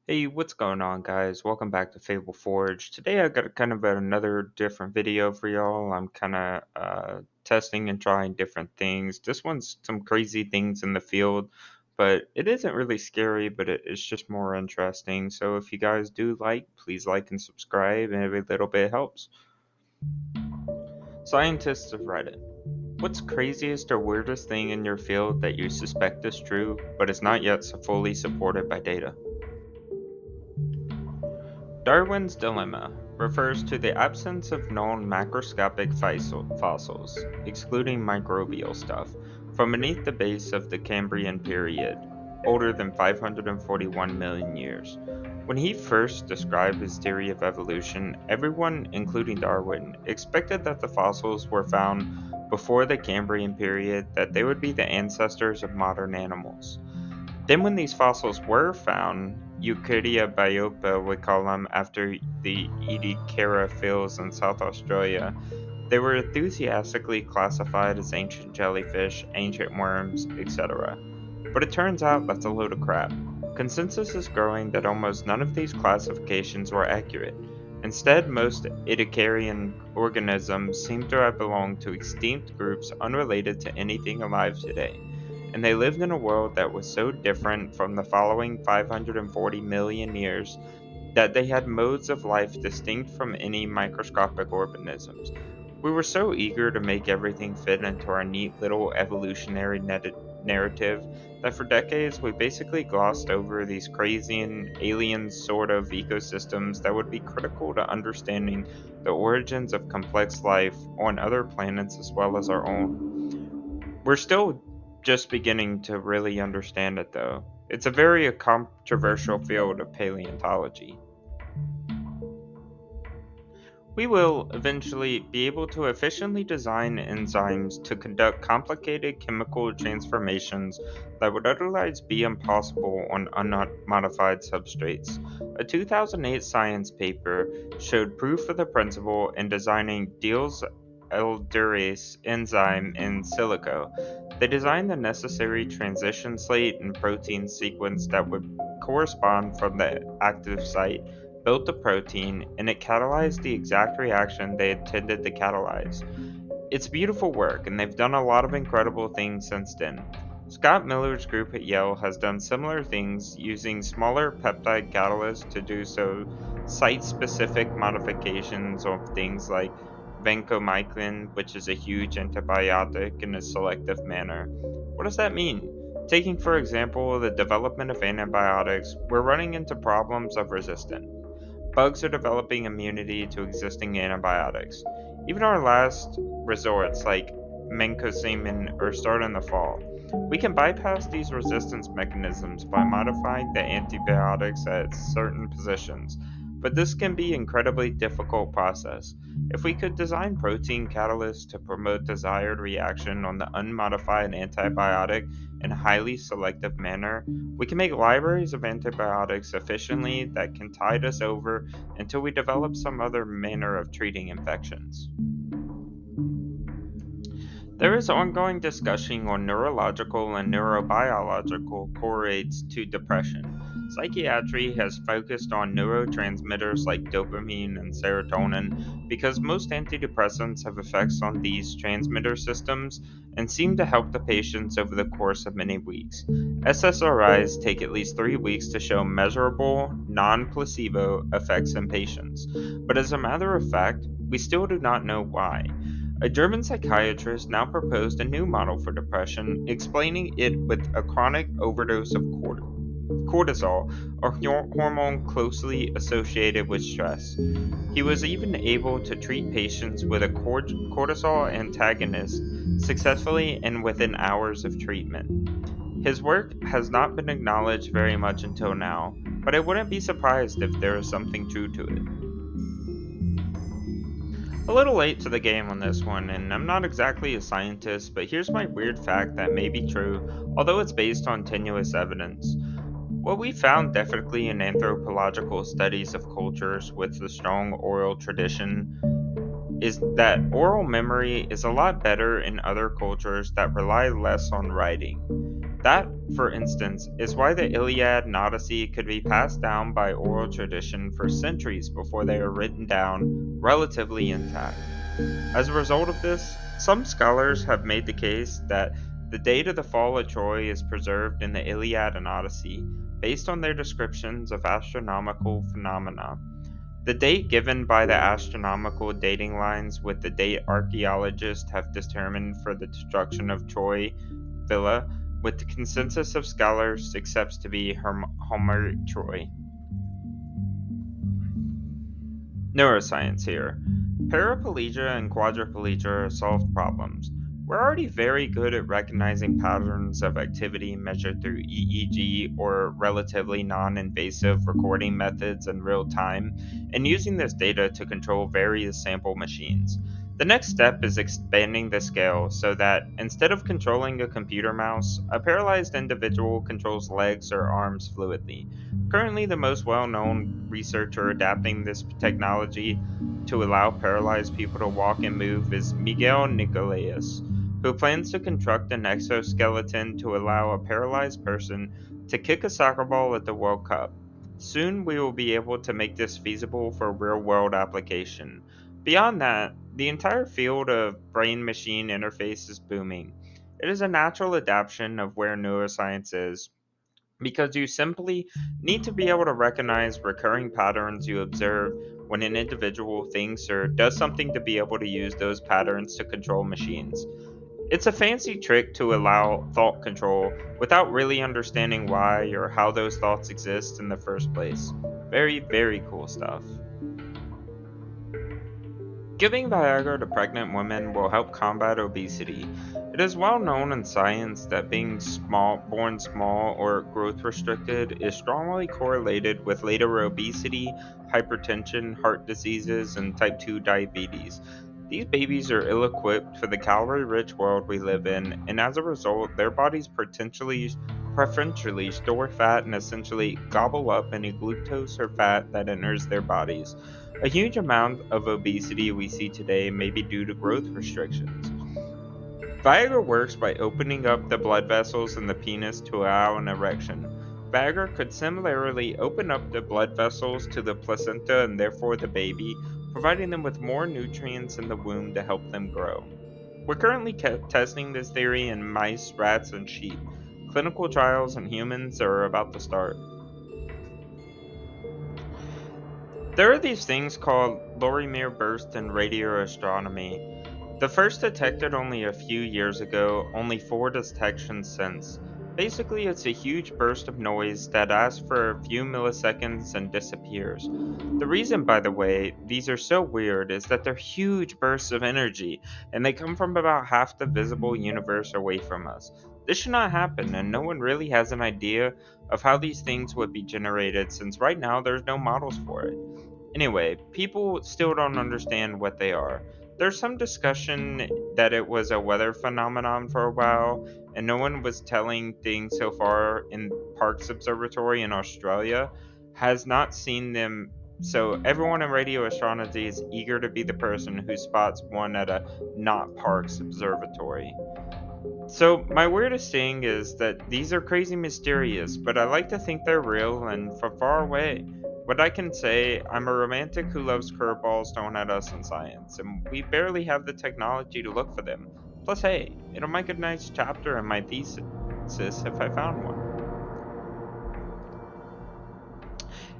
Hey, what's going on, guys? Welcome back to Fable Forge. Today I got kind of another different video for y'all. I'm kind of testing and trying different things. This one's some crazy things in the field, but it isn't really scary, but it's just more interesting. So if you guys do like, please like and subscribe, and every little bit helps. Scientists of Reddit. What's craziest or weirdest thing in your field that you suspect is true, but is not yet fully supported by data? Darwin's dilemma refers to the absence of known macroscopic fossils, excluding microbial stuff, from beneath the base of the Cambrian period, older than 541 million years. When he first described his theory of evolution, everyone, including Darwin, expected that the fossils were found before the Cambrian period, that they would be the ancestors of modern animals. Then, when these fossils were found, Eukarya biopa, we call them after the Ediacara fields in South Australia, they were enthusiastically classified as ancient jellyfish, ancient worms, etc. But it turns out that's a load of crap. Consensus is growing that almost none of these classifications were accurate. Instead, most Ediacarian organisms seem to have belonged to extinct groups unrelated to anything alive today, and they lived in a world that was so different from the following 540 million years that they had modes of life distinct from any microscopic organisms. We were so eager to make everything fit into our neat little evolutionary narrative that for decades we basically glossed over these crazy and alien sort of ecosystems that would be critical to understanding the origins of complex life on other planets as well as our own. We're still just beginning to really understand it, though. It's a very controversial field of paleontology. We will eventually be able to efficiently design enzymes to conduct complicated chemical transformations that would otherwise be impossible on unmodified substrates. A 2008 science paper showed proof of the principle in designing Diels elderase enzyme in silico. They designed the necessary transition slate and protein sequence that would correspond from the active site, built the protein, and it catalyzed the exact reaction they intended to catalyze. It's beautiful work, and they've done a lot of incredible things since then. Scott Miller's group at Yale has done similar things using smaller peptide catalysts to do so site-specific modifications of things like vancomycin, which is a huge antibiotic, in a selective manner. What does that mean? Taking, for example, the development of antibiotics, we're running into problems of resistance. Bugs are developing immunity to existing antibiotics. Even our last resorts, like menkosaymin, are starting to fall. We can bypass these resistance mechanisms by modifying the antibiotics at certain positions, but this can be an incredibly difficult process. If we could design protein catalysts to promote desired reaction on the unmodified antibiotic in a highly selective manner, we can make libraries of antibiotics efficiently that can tide us over until we develop some other manner of treating infections. There is ongoing discussion on neurological and neurobiological correlates to depression. Psychiatry has focused on neurotransmitters like dopamine and serotonin because most antidepressants have effects on these transmitter systems and seem to help the patients over the course of many weeks. SSRIs take at least 3 weeks to show measurable, non placebo effects in patients, but as a matter of fact, we still do not know why. A German psychiatrist now proposed a new model for depression, explaining it with a chronic overdose of cortisol, a hormone closely associated with stress. He was even able to treat patients with a cortisol antagonist successfully and within hours of treatment. His work has not been acknowledged very much until now, but I wouldn't be surprised if there is something true to it. A little late to the game on this one, and I'm not exactly a scientist, but here's my weird fact that may be true, although it's based on tenuous evidence. What we found definitely in anthropological studies of cultures with a strong oral tradition is that oral memory is a lot better in other cultures that rely less on writing. That, for instance, is why the Iliad and Odyssey could be passed down by oral tradition for centuries before they are written down relatively intact. As a result of this, some scholars have made the case that the date of the fall of Troy is preserved in the Iliad and Odyssey based on their descriptions of astronomical phenomena. The date given by the astronomical dating lines with the date archaeologists have determined for the destruction of Troy Villa, with the consensus of scholars accepts to be Homeric Troy. Neuroscience here. Paraplegia and quadriplegia are solved problems. We're already very good at recognizing patterns of activity measured through EEG or relatively non invasive recording methods in real time, and using this data to control various sample machines. The next step is expanding the scale so that instead of controlling a computer mouse, a paralyzed individual controls legs or arms fluidly. Currently, the most well known researcher adapting this technology to allow paralyzed people to walk and move is Miguel Nicoleas, who plans to construct an exoskeleton to allow a paralyzed person to kick a soccer ball at the World Cup. Soon we will be able to make this feasible for real world application. Beyond that, the entire field of brain machine interface is booming. It is a natural adaptation of where neuroscience is, because you simply need to be able to recognize recurring patterns you observe when an individual thinks or does something to be able to use those patterns to control machines. It's a fancy trick to allow thought control without really understanding why or how those thoughts exist in the first place. Very, very cool stuff. Giving Viagra to pregnant women will help combat obesity. It is well known in science that being born small or growth restricted is strongly correlated with later obesity, hypertension, heart diseases, and type 2 diabetes. These babies are ill equipped for the calorie rich world we live in, and as a result, their bodies preferentially store fat and essentially gobble up any glucose or fat that enters their bodies. A huge amount of obesity we see today may be due to growth restrictions. Viagra works by opening up the blood vessels in the penis to allow an erection. Viagra could similarly open up the blood vessels to the placenta and therefore the baby, providing them with more nutrients in the womb to help them grow. We're currently testing this theory in mice, rats, and sheep. Clinical trials in humans are about to start. There are these things called Lorimer bursts in radio astronomy. The first detected only a few years ago, only 4 detections since. Basically, it's a huge burst of noise that lasts for a few milliseconds and disappears. The reason, by the way, these are so weird is that they're huge bursts of energy, and they come from about half the visible universe away from us. This should not happen, and no one really has an idea of how these things would be generated, since right now there's no models for it. Anyway, people still don't understand what they are. There's some discussion that it was a weather phenomenon for a while, and no one was telling things so far in Parkes Observatory in Australia has not seen them. So everyone in radio astronomy is eager to be the person who spots one at a not Parkes Observatory. So, my weirdest thing is that these are crazy mysterious, but I like to think they're real and from far away. What I can say, I'm a romantic who loves curveballs thrown at us in science, and we barely have the technology to look for them. Plus, hey, it'll make a nice chapter in my thesis if I found one.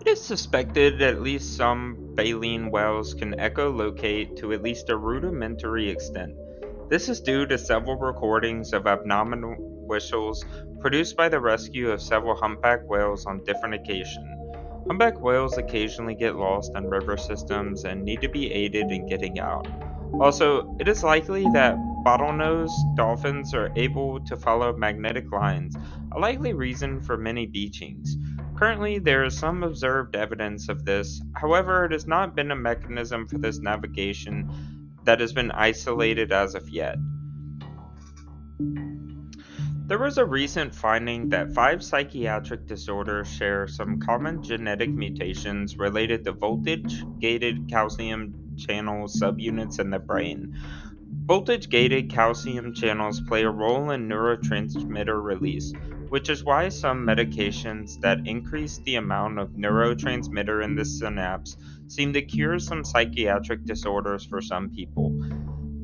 It is suspected at least some baleen whales can echolocate to at least a rudimentary extent. This is due to several recordings of abdominal whistles produced by the rescue of several humpback whales on different occasions. Humpback whales occasionally get lost in river systems and need to be aided in getting out. Also, it is likely that bottlenose dolphins are able to follow magnetic lines, a likely reason for many beachings. Currently, there is some observed evidence of this, however, it has not been a mechanism for this navigation that has been isolated as of yet. There was a recent finding that 5 psychiatric disorders share some common genetic mutations related to voltage gated calcium channel subunits in the brain. Voltage gated calcium channels play a role in neurotransmitter release, which is why some medications that increase the amount of neurotransmitter in the synapse seem to cure some psychiatric disorders for some people.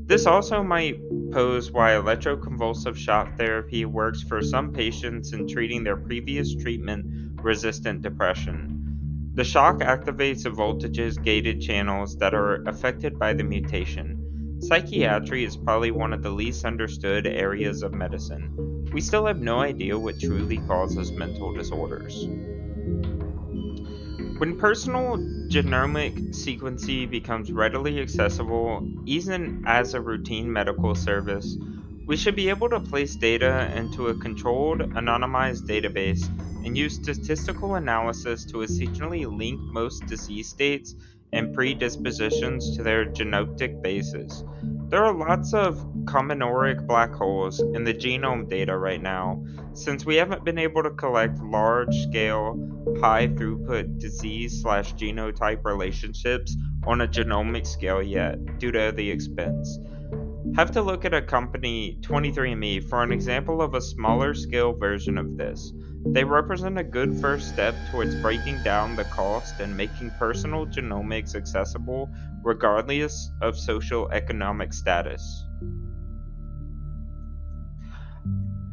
This also might pose why electroconvulsive shock therapy works for some patients in treating their previous treatment resistant depression. The shock activates the voltages gated channels that are affected by the mutation. Psychiatry is probably one of the least understood areas of medicine. We still have no idea what truly causes mental disorders. When personal genomic sequencing becomes readily accessible, even as a routine medical service, we should be able to place data into a controlled, anonymized database and use statistical analysis to essentially link most disease states and predispositions to their genetic bases. There are lots of combinoric black holes in the genome data right now, since we haven't been able to collect large scale high throughput disease slash genotype relationships on a genomic scale yet, due to the expense. Have to look at a company, 23andMe, for an example of a smaller scale version of this. They represent a good first step towards breaking down the cost and making personal genomics accessible regardless of social economic status.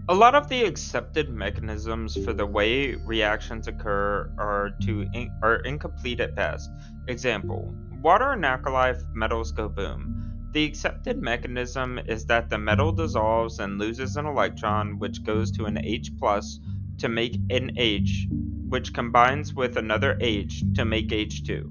A lot of the accepted mechanisms for the way reactions occur are incomplete at best. Example: water and alkali metals go boom. The accepted mechanism is that the metal dissolves and loses an electron, which goes to an H plus to make an H, which combines with another H to make H2.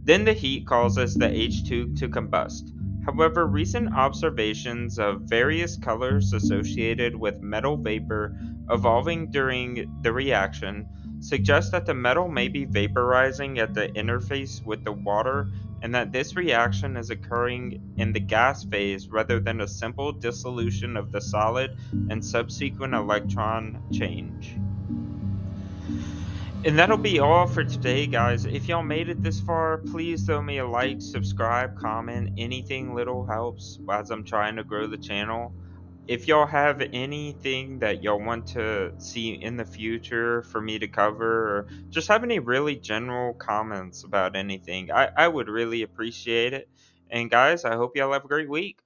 Then the heat causes the H2 to combust. However, recent observations of various colors associated with metal vapor evolving during the reaction suggest that the metal may be vaporizing at the interface with the water and that this reaction is occurring in the gas phase rather than a simple dissolution of the solid and subsequent electron change. And that'll be all for today, guys. If y'all made it this far, please throw me a like, subscribe, comment. Anything little helps as I'm trying to grow the channel. If y'all have anything that y'all want to see in the future for me to cover, or just have any really general comments about anything, I would really appreciate it. And guys, I hope y'all have a great week.